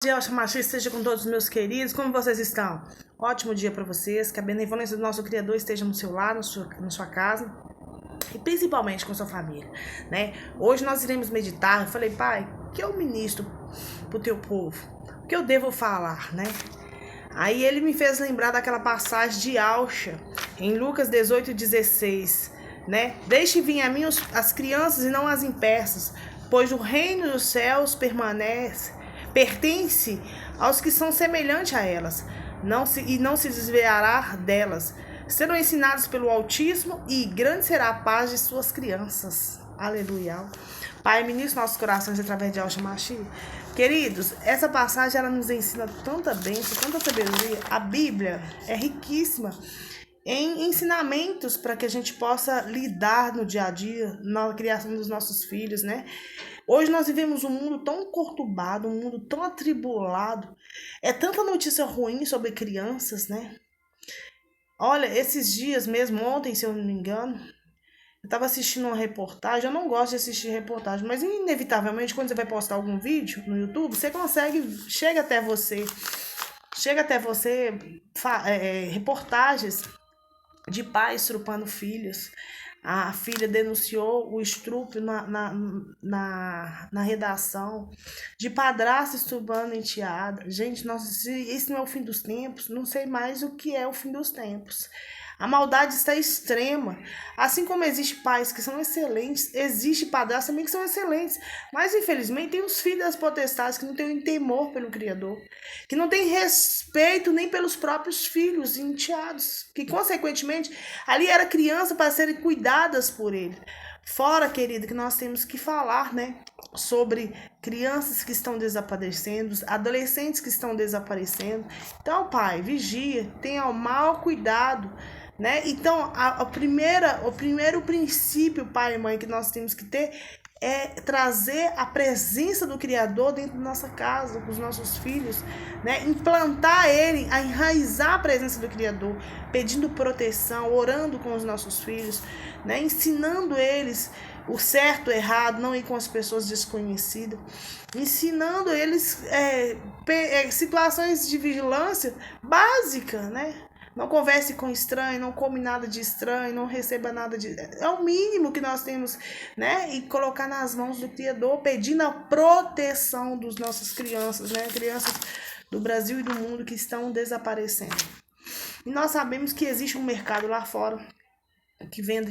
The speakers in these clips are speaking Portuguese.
Dia Machista esteja com todos os meus queridos. Como vocês estão? Ótimo dia para vocês. Que a benevolência do nosso Criador esteja no seu lar, na sua casa e principalmente com sua família, né? Hoje nós iremos meditar. Eu falei, Pai, o que eu ministro pro teu povo? O que eu devo falar, né? Aí ele me fez lembrar daquela passagem de Alcha, em Lucas 18:16, né? Deixe vir a mim as crianças e não as impeças, pois o reino dos céus pertence aos que são semelhantes a elas, não se desviará delas. Serão ensinados pelo Altíssimo e grande será a paz de suas crianças. Aleluia. Pai, ministra nossos corações através de Alcha Machi. Queridos, essa passagem ela nos ensina tanta bênção, tanta sabedoria. A Bíblia é riquíssima em ensinamentos para que a gente possa lidar no dia a dia, na criação dos nossos filhos, né? Hoje nós vivemos um mundo tão conturbado, um mundo tão atribulado. É tanta notícia ruim sobre crianças, né? Olha, esses dias mesmo, ontem, se eu não me engano, eu estava assistindo uma reportagem. Eu não gosto de assistir reportagem, mas inevitavelmente, quando você vai postar algum vídeo no YouTube, você consegue, chega até você reportagens de pais estrupando filhos. A filha denunciou o estupro na redação, de padrasto estuprando enteada. Gente, nossa, se esse não é o fim dos tempos, não sei mais o que é o fim dos tempos. A maldade está extrema. Assim como existem pais que são excelentes, existe padrastos também que são excelentes. Mas, infelizmente, tem os filhos das potestades que não têm temor pelo Criador, que não têm respeito nem pelos próprios filhos e enteados, que, consequentemente, ali era criança para serem cuidadas por ele. Fora, querido, que nós temos que falar, né, sobre crianças que estão desaparecendo, adolescentes que estão desaparecendo. Então, pai, vigia, tenha o maior cuidado, né? Então, o primeiro princípio, pai e mãe, que nós temos que ter é trazer a presença do Criador dentro da nossa casa, com os nossos filhos, né? Implantar ele, a enraizar a presença do Criador, pedindo proteção, orando com os nossos filhos, né? Ensinando eles o certo, o errado, não ir com as pessoas desconhecidas, ensinando eles situações de vigilância básica, né? Não converse com estranho, não come nada de estranho, não receba nada de... É o mínimo que nós temos, né? E colocar nas mãos do Criador, pedindo a proteção dos nossas crianças, né? Crianças do Brasil e do mundo que estão desaparecendo. E nós sabemos que existe um mercado lá fora que venda,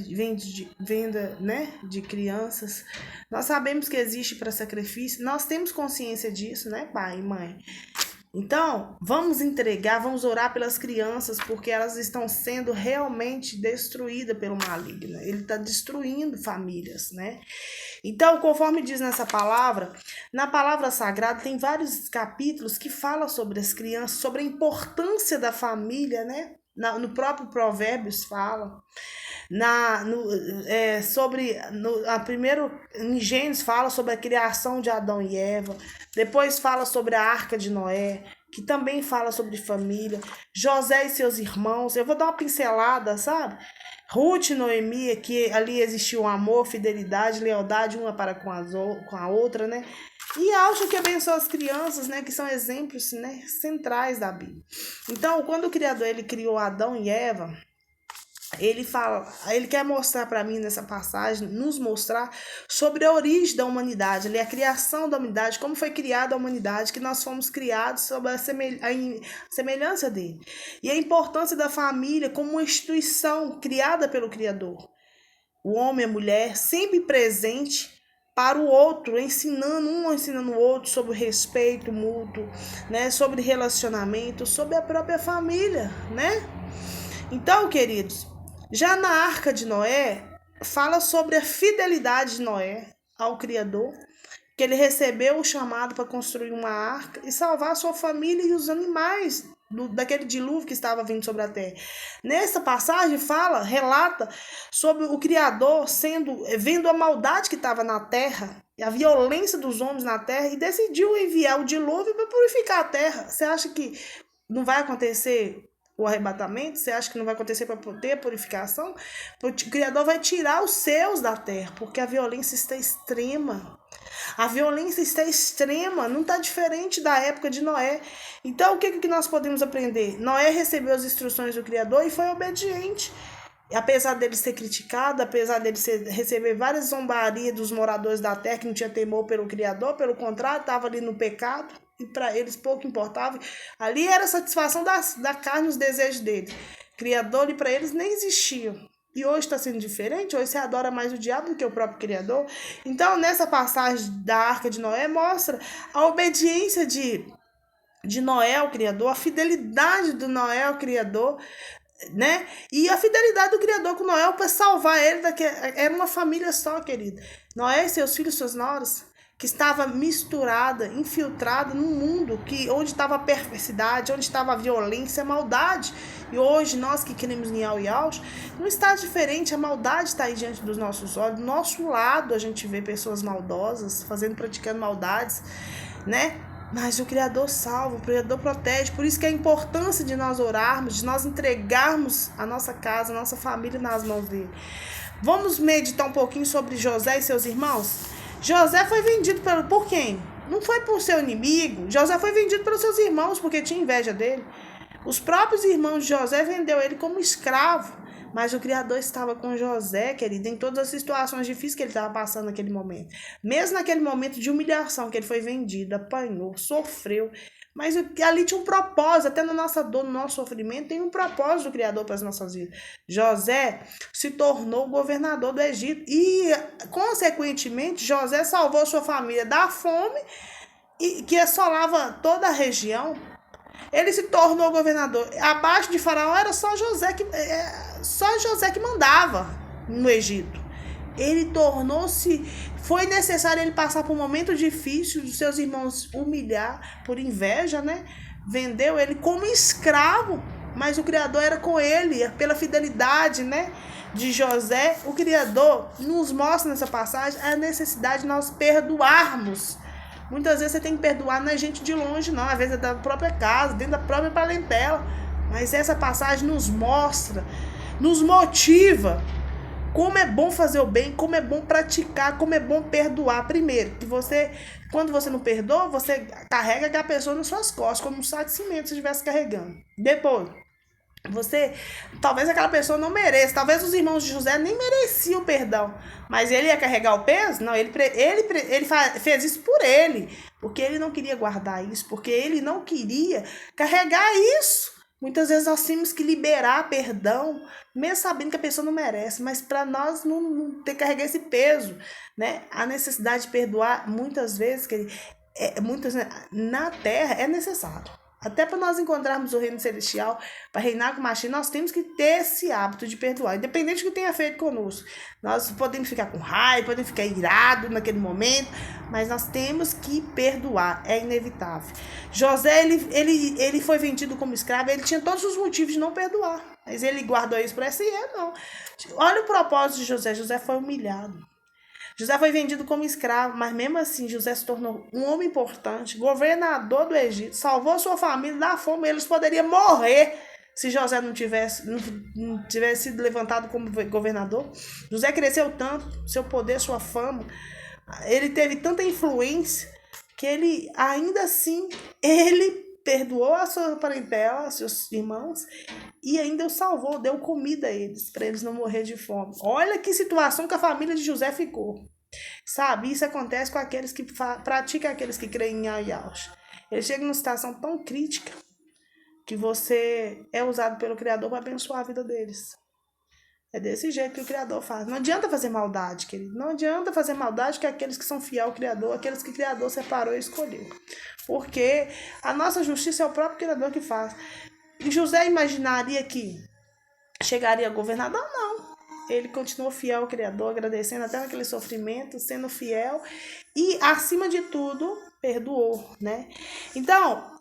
né, de crianças. Nós sabemos que existe para sacrifício. Nós temos consciência disso, né, pai e mãe? Então, vamos orar pelas crianças, porque elas estão sendo realmente destruídas pelo maligno. Ele está destruindo famílias, né? Então, conforme diz nessa palavra, na palavra sagrada tem vários capítulos que falam sobre as crianças, sobre a importância da família, né? No próprio Provérbios fala. Primeiro em Gênesis fala sobre a criação de Adão e Eva, depois fala sobre a Arca de Noé, que também fala sobre família, José e seus irmãos. Eu vou dar uma pincelada, sabe? Ruth e Noemi, que ali existiu um amor, fidelidade, lealdade uma para com a outra, né? E Alcha, que abençoa as crianças, né, que são exemplos, né, centrais da Bíblia. Então, quando o Criador ele criou Adão e Eva, ele quer mostrar para mim nessa passagem, nos mostrar sobre a origem da humanidade, a criação da humanidade, como foi criada a humanidade, que nós fomos criados sob a semelhança dele. E a importância da família como uma instituição criada pelo Criador. O homem e a mulher sempre presente para o outro, ensinando o outro sobre o respeito mútuo, né, sobre relacionamento, sobre a própria família, né? Então, queridos, já na Arca de Noé, fala sobre a fidelidade de Noé ao Criador, que ele recebeu o chamado para construir uma arca e salvar a sua família e os animais daquele dilúvio que estava vindo sobre a terra. Nessa passagem relata sobre o Criador vendo a maldade que estava na terra, a violência dos homens na terra, e decidiu enviar o dilúvio para purificar a terra. Você acha que não vai acontecer o arrebatamento, você acha que não vai acontecer para ter a purificação? O Criador vai tirar os seus da terra, porque a violência está extrema. A violência está extrema, não está diferente da época de Noé. Então, o que nós podemos aprender? Noé recebeu as instruções do Criador e foi obediente. Apesar dele ser criticado, apesar dele receber várias zombarias dos moradores da terra que não tinha temor pelo Criador, pelo contrário, estava ali no pecado e para eles pouco importava. Ali era a satisfação da carne, os desejos dele. Criador e para eles nem existia. E hoje está sendo diferente, hoje você adora mais o diabo do que o próprio Criador. Então, nessa passagem da Arca de Noé, mostra a obediência de Noé ao Criador, a fidelidade do Noé ao Criador, né? E a fidelidade do Criador com Noé para salvar ele. Era uma família só, querido. Noé e seus filhos, suas noras, que estava misturada, infiltrada num mundo onde estava a perversidade, onde estava a violência, a maldade. E hoje, nós que queremos em Yaus, não está diferente, a maldade está aí diante dos nossos olhos. Do nosso lado, a gente vê pessoas maldosas, praticando maldades, né? Mas o Criador salva, o Criador protege. Por isso que a importância de nós orarmos, de nós entregarmos a nossa casa, a nossa família nas mãos dele. Vamos meditar um pouquinho sobre José e seus irmãos? José foi vendido por quem? Não foi por seu inimigo. José foi vendido pelos seus irmãos, porque tinha inveja dele. Os próprios irmãos de José vendeu ele como escravo. Mas o Criador estava com José, querido, em todas as situações difíceis que ele estava passando naquele momento. Mesmo naquele momento de humilhação, que ele foi vendido, apanhou, sofreu. Mas ali tinha um propósito, até na nossa dor, no nosso sofrimento, tem um propósito do Criador para as nossas vidas. José se tornou governador do Egito e, consequentemente, José salvou sua família da fome que assolava toda a região. Ele se tornou governador. Abaixo de Faraó era só José que mandava no Egito. Ele foi necessário ele passar por um momento difícil, dos seus irmãos humilhar por inveja, né? Vendeu ele como escravo, mas o Criador era com ele, pela fidelidade, né, de José. O Criador nos mostra nessa passagem a necessidade de nós perdoarmos. Muitas vezes você tem que perdoar, não é gente de longe, não. Às vezes é da própria casa, dentro da própria parentela. Mas essa passagem nos mostra, nos motiva como é bom fazer o bem, como é bom praticar, como é bom perdoar. Primeiro, que quando você não perdoa, você carrega aquela pessoa nas suas costas, como um saco de cimento você estivesse carregando. Depois, talvez aquela pessoa não mereça, talvez os irmãos de José nem mereciam perdão, mas ele ia carregar o peso? Não, ele fez isso por ele, porque ele não queria guardar isso, porque ele não queria carregar isso. Muitas vezes nós temos que liberar perdão, mesmo sabendo que a pessoa não merece, mas para nós não ter que carregar esse peso, né? A necessidade de perdoar, muitas vezes, na terra é necessário. Até para nós encontrarmos o reino celestial, para reinar com Mashiach, nós temos que ter esse hábito de perdoar, independente do que tenha feito conosco. Nós podemos ficar com raiva, podemos ficar irados naquele momento, mas nós temos que perdoar, é inevitável. José, ele foi vendido como escravo, ele tinha todos os motivos de não perdoar, mas ele guardou isso para si? Não. Olha o propósito de José. José foi humilhado. José foi vendido como escravo, mas mesmo assim José se tornou um homem importante, governador do Egito, salvou sua família da fome. Eles poderiam morrer se José não tivesse sido levantado como governador. José cresceu tanto, seu poder, sua fama, ele teve tanta influência que ele, ainda assim, ele perdoou a sua parentela, seus irmãos, e ainda os salvou, deu comida a eles, para eles não morrer de fome. Olha que situação que a família de José ficou. Sabe, isso acontece com aqueles que praticam, aqueles que creem em Yaus. Eles chegam numa situação tão crítica que você é usado pelo Criador para abençoar a vida deles. É desse jeito que o Criador faz. Não adianta fazer maldade, querido. Não adianta fazer maldade que aqueles que são fiel ao Criador, aqueles que o Criador separou e escolheu. Porque a nossa justiça é o próprio Criador que faz. E José imaginaria que chegaria a governador? Não. Ele continuou fiel ao Criador, agradecendo até naquele sofrimento, sendo fiel. E, acima de tudo, perdoou, né? Então,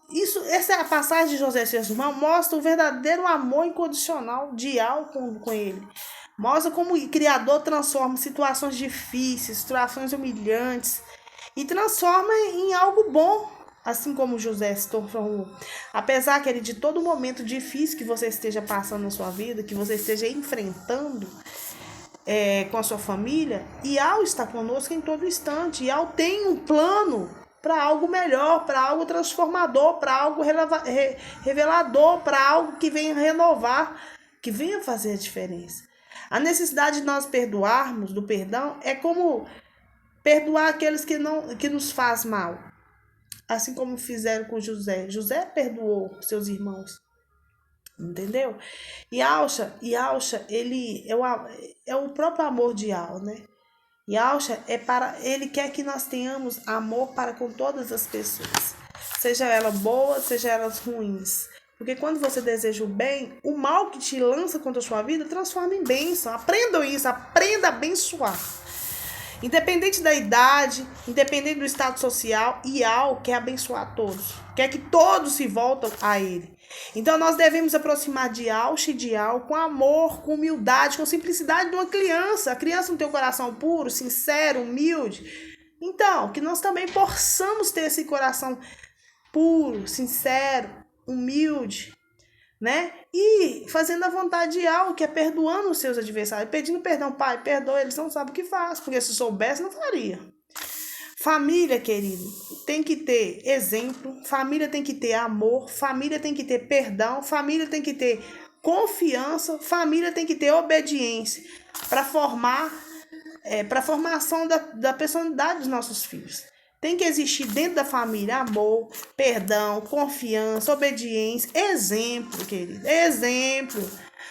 essa passagem de José e seus irmãos mostra o verdadeiro amor incondicional de Yahweh com ele. Mostra como o Criador transforma situações difíceis, situações humilhantes, e transforma em algo bom. assim como José se transformou. Apesar, querido, de todo momento difícil que você esteja passando na sua vida, que você esteja enfrentando com a sua família, Ial está conosco em todo instante. Ial tem um plano para algo melhor, para algo transformador, para algo revelador, para algo que venha renovar, que venha fazer a diferença. A necessidade de nós perdoarmos, do perdão, é como perdoar aqueles que nos faz mal. Assim como fizeram com José. José perdoou seus irmãos. Entendeu? E Alcha, ele é o próprio amor de Al, né? E Alcha ele quer que nós tenhamos amor para com todas as pessoas. Seja elas boas, seja elas ruins. Porque quando você deseja o bem, o mal que te lança contra a sua vida transforma em bênção. Aprendam isso, aprenda a abençoar. Independente da idade, independente do estado social, Ial quer abençoar todos. Quer que todos se voltem a ele. Então nós devemos aproximar de Ial com amor, com humildade, com simplicidade de uma criança. A criança não tem um coração puro, sincero, humilde. Então, que nós também possamos ter esse coração puro, sincero, humilde, né? E fazendo a vontade de algo, que é perdoando os seus adversários, pedindo perdão. Pai, perdoa, eles não sabem o que faz, porque se soubesse, não faria. Família, querido, tem que ter exemplo, família tem que ter amor, família tem que ter perdão, família tem que ter confiança, família tem que ter obediência para a formação da personalidade dos nossos filhos. Tem que existir dentro da família amor, perdão, confiança, obediência, exemplo, querido, exemplo.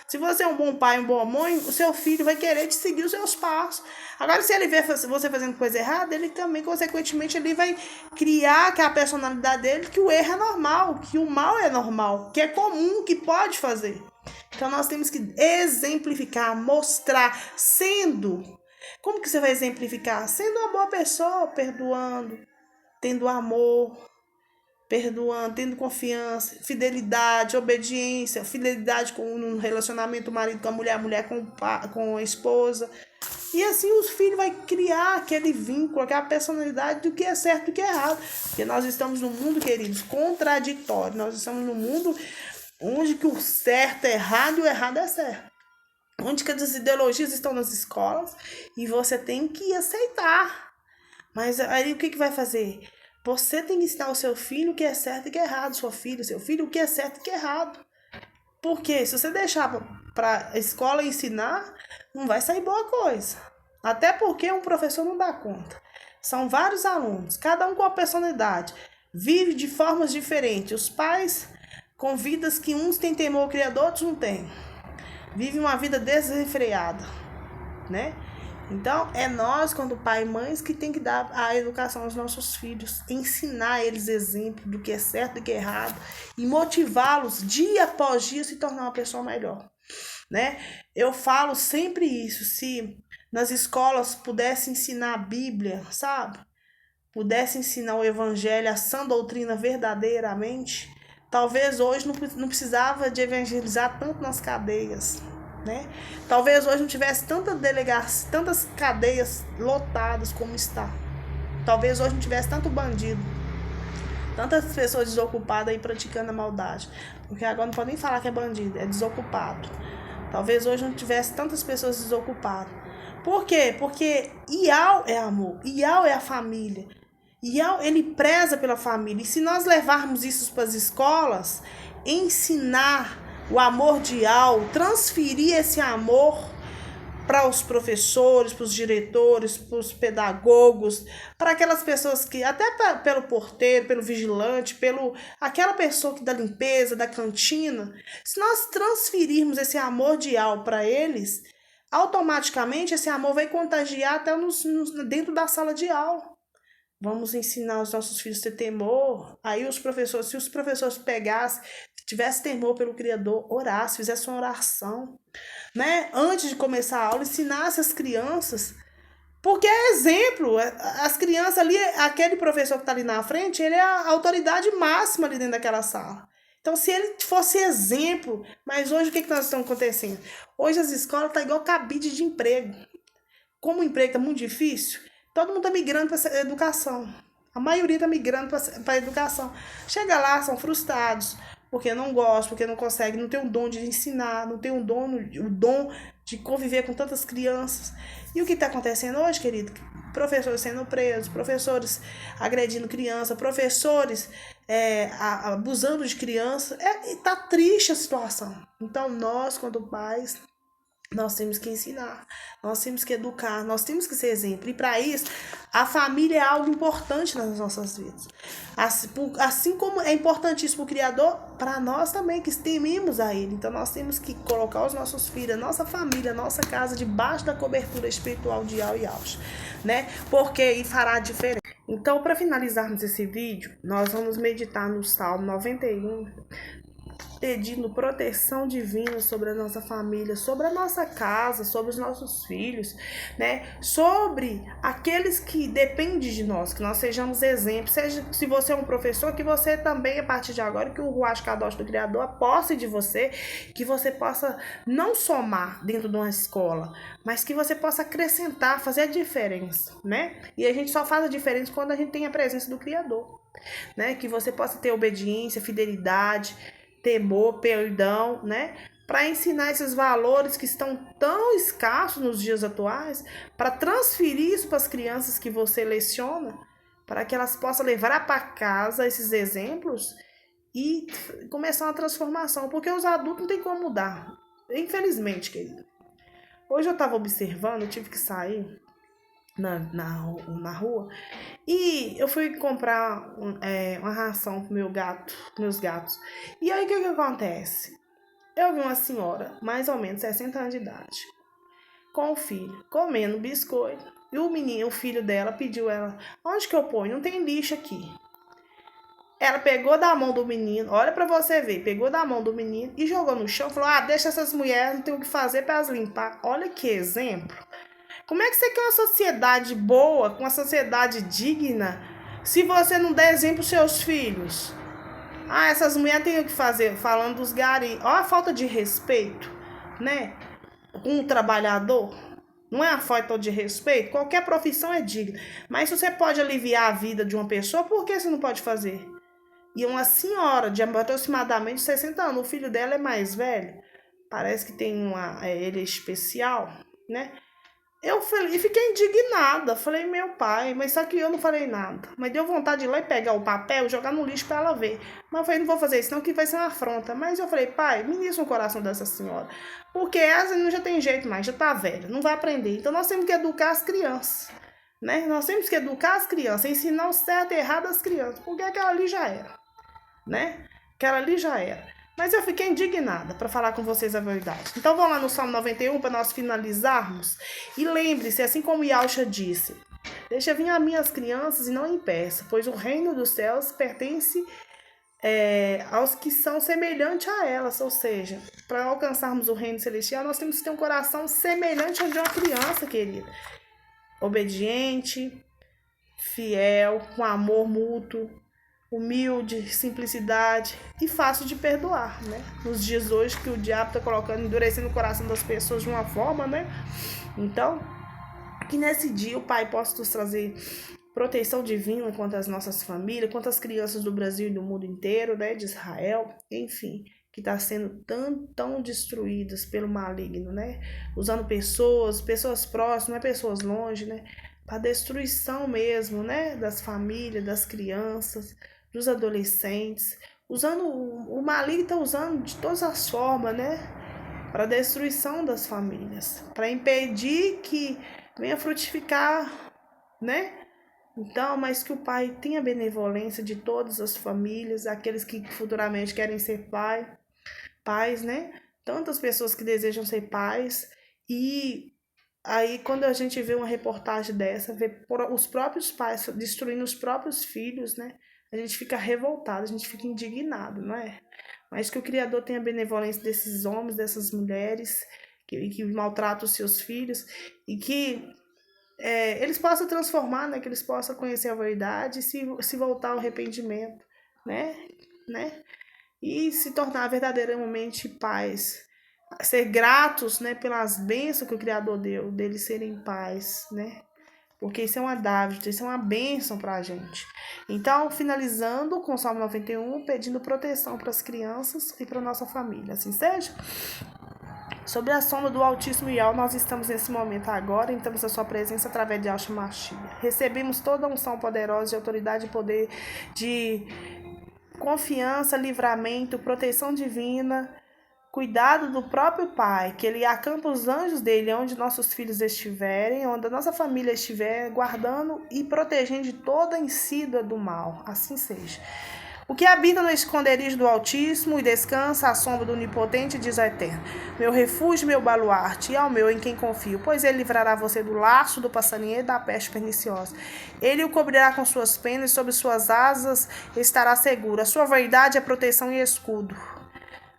Se você é um bom pai, uma boa mãe, o seu filho vai querer te seguir os seus passos. Agora, se ele vê você fazendo coisa errada, ele também, consequentemente, ele vai criar aquela personalidade dele, que o erro é normal, que o mal é normal, que é comum, que pode fazer. Então, nós temos que exemplificar, mostrar, sendo. Como que você vai exemplificar? Sendo uma boa pessoa, perdoando, tendo amor, perdoando, tendo confiança, fidelidade, obediência, fidelidade no relacionamento, o marido com a mulher com a esposa. E assim os filhos vão criar aquele vínculo, aquela personalidade do que é certo e do que é errado. Porque nós estamos num mundo, queridos, contraditório. Nós estamos num mundo onde que o certo é errado e o errado é certo. Onde que as ideologias estão nas escolas e você tem que aceitar. Mas aí o que vai fazer? Você tem que ensinar o seu filho o que é certo e o que é errado. Sua filha, seu filho, o que é certo e o que é errado. Porque se você deixar para a escola ensinar, não vai sair boa coisa. Até porque um professor não dá conta. São vários alunos, cada um com a personalidade. Vive de formas diferentes. Os pais com vidas que uns têm temor ao Criador, outros não têm. Vive uma vida desenfreada, né? Então, é nós, quando pai e mães, que tem que dar a educação aos nossos filhos, ensinar eles exemplo do que é certo e do que é errado e motivá-los dia após dia a se tornar uma pessoa melhor, né? Eu falo sempre isso, se nas escolas pudesse ensinar a Bíblia, sabe? Pudesse ensinar o Evangelho, a sã doutrina verdadeiramente, talvez hoje não precisava de evangelizar tanto nas cadeias, né? Talvez hoje não tivesse tantas cadeias lotadas como está. Talvez hoje não tivesse tanto bandido, tantas pessoas desocupadas aí praticando a maldade. Porque agora não pode nem falar que é bandido, é desocupado. Talvez hoje não tivesse tantas pessoas desocupadas. Por quê? Porque Ial é amor, Ial é a família. Ial, ele preza pela família. E se nós levarmos isso para as escolas, ensinar o amor de Ial, transferir esse amor para os professores, para os diretores, para os pedagogos, para aquelas pessoas que, até pelo porteiro, pelo vigilante, aquela pessoa que dá limpeza, da cantina, se nós transferirmos esse amor de Ial para eles, automaticamente esse amor vai contagiar até dentro da sala de aula. Vamos ensinar os nossos filhos a ter temor. Aí se os professores pegassem, tivessem temor pelo Criador, orassem, fizessem uma oração, né? Antes de começar a aula, ensinasse as crianças. Porque é exemplo. As crianças ali, aquele professor que está ali na frente, ele é a autoridade máxima ali dentro daquela sala. Então, se ele fosse exemplo, mas hoje o que nós estamos acontecendo? Hoje as escolas estão igual cabide de emprego. Como o emprego está muito difícil, todo mundo está migrando para essa educação. A maioria está migrando para a educação. Chega lá, são frustrados, porque não gostam, porque não conseguem, não tem o dom de ensinar, não tem o dom de conviver com tantas crianças. E o que está acontecendo hoje, querido? Professores sendo presos, professores agredindo criança, professores abusando de criança. Tá triste a situação. Então, nós, quando pais, nós temos que ensinar, nós temos que educar, nós temos que ser exemplo. E para isso, a família é algo importante nas nossas vidas. Assim como é importante isso para o Criador, para nós também que tememos a Ele. Então nós temos que colocar os nossos filhos, a nossa família, a nossa casa debaixo da cobertura espiritual de Yahweh Yahushua, né? Porque aí fará a diferença. Então, para finalizarmos esse vídeo, nós vamos meditar no Salmo 91, pedindo proteção divina sobre a nossa família, sobre a nossa casa, sobre os nossos filhos, né? Sobre aqueles que dependem de nós, que nós sejamos exemplos. Seja, se você é um professor, que você também, a partir de agora, que o Ruach Kadosh do Criador posse de você, que você possa não somar dentro de uma escola, mas que você possa acrescentar, fazer a diferença, né? E a gente só faz a diferença quando a gente tem a presença do Criador, né? Que você possa ter obediência, fidelidade, temor, perdão, né? Para ensinar esses valores que estão tão escassos nos dias atuais, para transferir isso para as crianças que você leciona, para que elas possam levar para casa esses exemplos e começar uma transformação, porque os adultos não tem como mudar, infelizmente, querido. Hoje eu estava observando, eu tive que sair na rua, e eu fui comprar uma ração pro meus gatos. E aí o que acontece? Eu vi uma senhora, mais ou menos 60 anos de idade, com o filho, comendo biscoito. E o filho dela pediu ela: onde que eu ponho? Não tem lixo aqui. Ela pegou da mão do menino, olha pra você ver, pegou da mão do menino e jogou no chão. Falou: deixa essas mulheres, não tem o que fazer pra elas limpar. Olha que exemplo. Como é que você quer uma sociedade boa, com uma sociedade digna, se você não der exemplo aos seus filhos? Essas mulheres têm o que fazer, falando dos garis. Olha a falta de respeito, né? Com o trabalhador. Não é a falta de respeito? Qualquer profissão é digna. Mas se você pode aliviar a vida de uma pessoa, por que você não pode fazer? E uma senhora de aproximadamente 60 anos, o filho dela é mais velho, parece que tem ele é especial, né? Eu falei, e fiquei indignada. Falei: meu pai, mas só que eu não falei nada. Mas deu vontade de ir lá e pegar o papel e jogar no lixo pra ela ver. Mas eu falei: não vou fazer isso não, que vai ser uma afronta. Mas eu falei: pai, ministra o coração dessa senhora. Porque essa não já tem jeito mais, já tá velha, não vai aprender. Então nós temos que educar as crianças, né? Nós temos que educar as crianças, ensinar o certo e errado às crianças. Porque aquela ali já era, né? Aquela ali já era. Mas eu fiquei indignada para falar com vocês a verdade. Então vamos lá no Salmo 91 para nós finalizarmos. E lembre-se, assim como Yahushua disse: deixa vir a mim as crianças e não impeça, pois o reino dos céus pertence aos que são semelhantes a elas. Ou seja, para alcançarmos o reino celestial, nós temos que ter um coração semelhante ao de uma criança, querida. Obediente, fiel, com amor mútuo, humilde, simplicidade e fácil de perdoar, né? Nos dias hoje que o diabo tá colocando, endurecendo o coração das pessoas de uma forma, né? Então, que nesse dia o Pai possa nos trazer proteção divina quanto às nossas famílias, quanto às crianças do Brasil e do mundo inteiro, né? De Israel, enfim, que está sendo tão destruídas pelo maligno, né? Usando pessoas próximas, não é pessoas longe, né? Para destruição mesmo, né? Das famílias, das crianças, dos adolescentes, usando o maligno está usando de todas as formas, né, para destruição das famílias, para impedir que venha frutificar, né? Então, mas que o Pai tenha benevolência de todas as famílias, aqueles que futuramente querem ser pais, né? Tantas pessoas que desejam ser pais. E aí, quando a gente vê uma reportagem dessa, vê os próprios pais destruindo os próprios filhos, né? A gente fica revoltado, a gente fica indignado, não é? Mas que o Criador tenha benevolência desses homens, dessas mulheres que maltratam os seus filhos e que eles possam transformar, né? Que eles possam conhecer a verdade e se voltar ao arrependimento, né? E se tornar verdadeiramente pais. Ser gratos, né? Pelas bênçãos que o Criador deu, deles serem pais, né? porque isso é uma dádiva, isso é uma bênção para a gente. Então, finalizando com o Salmo 91, pedindo proteção para as crianças e para a nossa família. Assim seja. Sobre a sombra do Altíssimo Yahweh, nós estamos nesse momento agora, entramos na sua presença através de Yahshua Mashiach. Recebemos toda a unção poderosa de autoridade e poder, de confiança, livramento, proteção divina, cuidado do próprio Pai, que Ele acampa os anjos dele onde nossos filhos estiverem, onde a nossa família estiver, guardando e protegendo de toda insídia do mal. Assim seja. O que habita no esconderijo do Altíssimo e descansa à sombra do Onipotente, diz o Eterno: meu refúgio, meu baluarte, e ao meu em quem confio, pois ele livrará você do laço do passarinheiro e da peste perniciosa. Ele o cobrirá com suas penas e sob suas asas estará seguro. A sua verdade é proteção e escudo.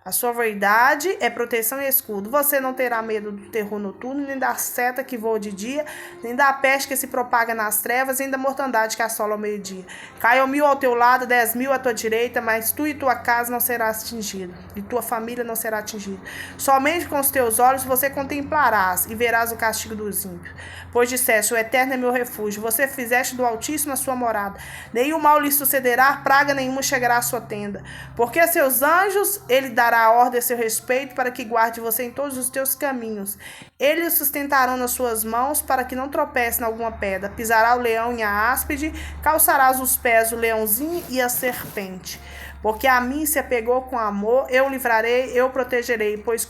A sua verdade é proteção e escudo. Você não terá medo do terror noturno, nem da seta que voa de dia, nem da peste que se propaga nas trevas, nem da mortandade que assola ao meio-dia. Caiam 1000 ao teu lado, 10.000 à tua direita, mas tu e tua casa não serás atingido, e tua família não será atingida. Somente com os teus olhos você contemplarás e verás o castigo dos ímpios. Pois disseste: o Eterno é meu refúgio. Você fizeste do Altíssimo a sua morada. Nenhum mal lhe sucederá, praga nenhuma chegará à sua tenda. Porque a seus anjos ele dará a ordem a seu respeito para que guarde você em todos os teus caminhos. Eles o sustentarão nas suas mãos para que não tropece em alguma pedra. Pisará o leão e a áspide, calçarás os pés o leãozinho e a serpente. Porque a mim se apegou com amor, eu o livrarei, eu o protegerei, pois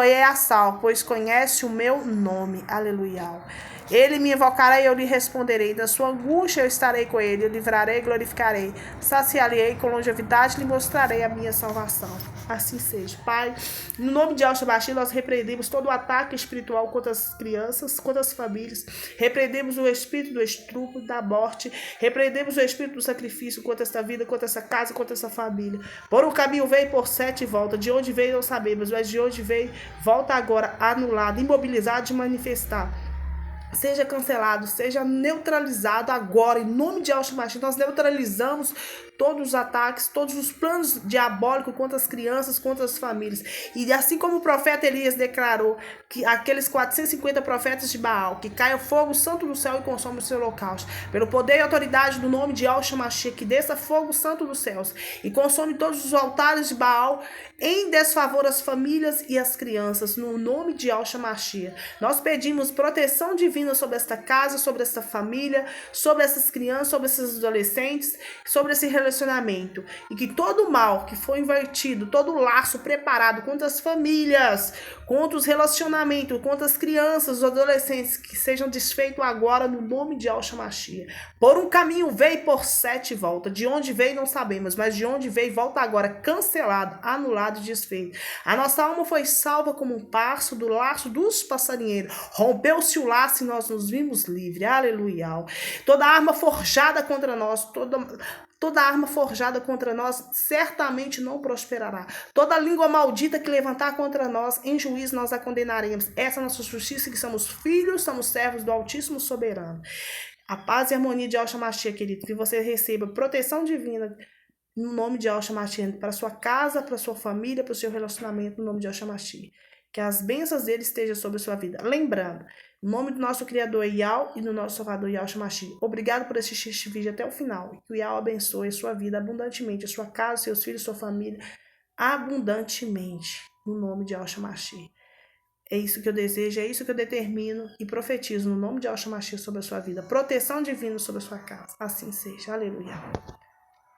é a sal, pois conhece o meu nome. Aleluia. Ele me invocará e eu lhe responderei. Da sua angústia eu estarei com ele, eu livrarei e glorificarei. Saciarei com longevidade e lhe mostrarei a minha salvação. Assim seja. Pai, no nome de Yahshua Mashiach, nós repreendemos todo o ataque espiritual contra as crianças, contra as famílias. Repreendemos o espírito do estupro, da morte. Repreendemos o espírito do sacrifício contra esta vida, contra essa casa, contra essa família. Por um caminho veio, por 7 volta. De onde veio não sabemos, mas de onde veio, volta agora, anulado, imobilizado de manifestar. Seja cancelado, seja neutralizado agora, em nome de Yahshua Mashiach. Nós neutralizamos todos os ataques, todos os planos diabólicos contra as crianças, contra as famílias. E assim como o profeta Elias declarou que aqueles 450 profetas de Baal, que caia fogo santo do céu e consome o seu holocausto, pelo poder e autoridade do nome de Yahshua Mashiach, que desça fogo santo dos céus e consome todos os altares de Baal em desfavor às famílias e às crianças, no nome de Yahshua Mashiach. Nós pedimos proteção divina sobre esta casa, sobre esta família, sobre essas crianças, sobre esses adolescentes, sobre esse relacionamento. E que todo mal que foi invertido, todo laço preparado contra as famílias, contra os relacionamentos, contra as crianças, os adolescentes, que sejam desfeitos agora no nome de Yahshua Mashiach. Por um caminho veio, por 7 volta. De onde veio não sabemos, mas de onde veio volta agora, cancelado, anulado e desfeito. A nossa alma foi salva como um passo do laço dos passarinheiros. Rompeu-se o laço e nós nos vimos livres. Aleluia. Toda arma forjada contra nós, toda arma forjada contra nós certamente não prosperará. Toda língua maldita que levantar contra nós, em juízo nós a condenaremos. Essa é a nossa justiça, que somos filhos, somos servos do Altíssimo Soberano. A paz e a harmonia de Yahshua Mashiach, querido, que você receba proteção divina no nome de Yahshua Mashiach, para sua casa, para sua família, para o seu relacionamento, no nome de Yahshua Mashiach. Que as bênçãos dele estejam sobre a sua vida. Lembrando, no nome do nosso Criador Yahweh e do nosso Salvador Yahshua Mashiach. Obrigado por assistir este vídeo até o final. Que o Yahweh abençoe a sua vida abundantemente, a sua casa, seus filhos, sua família, abundantemente. No nome de Yahshua Mashiach. É isso que eu desejo, é isso que eu determino e profetizo no nome de Yahshua Mashiach sobre a sua vida. Proteção divina sobre a sua casa. Assim seja. Aleluia.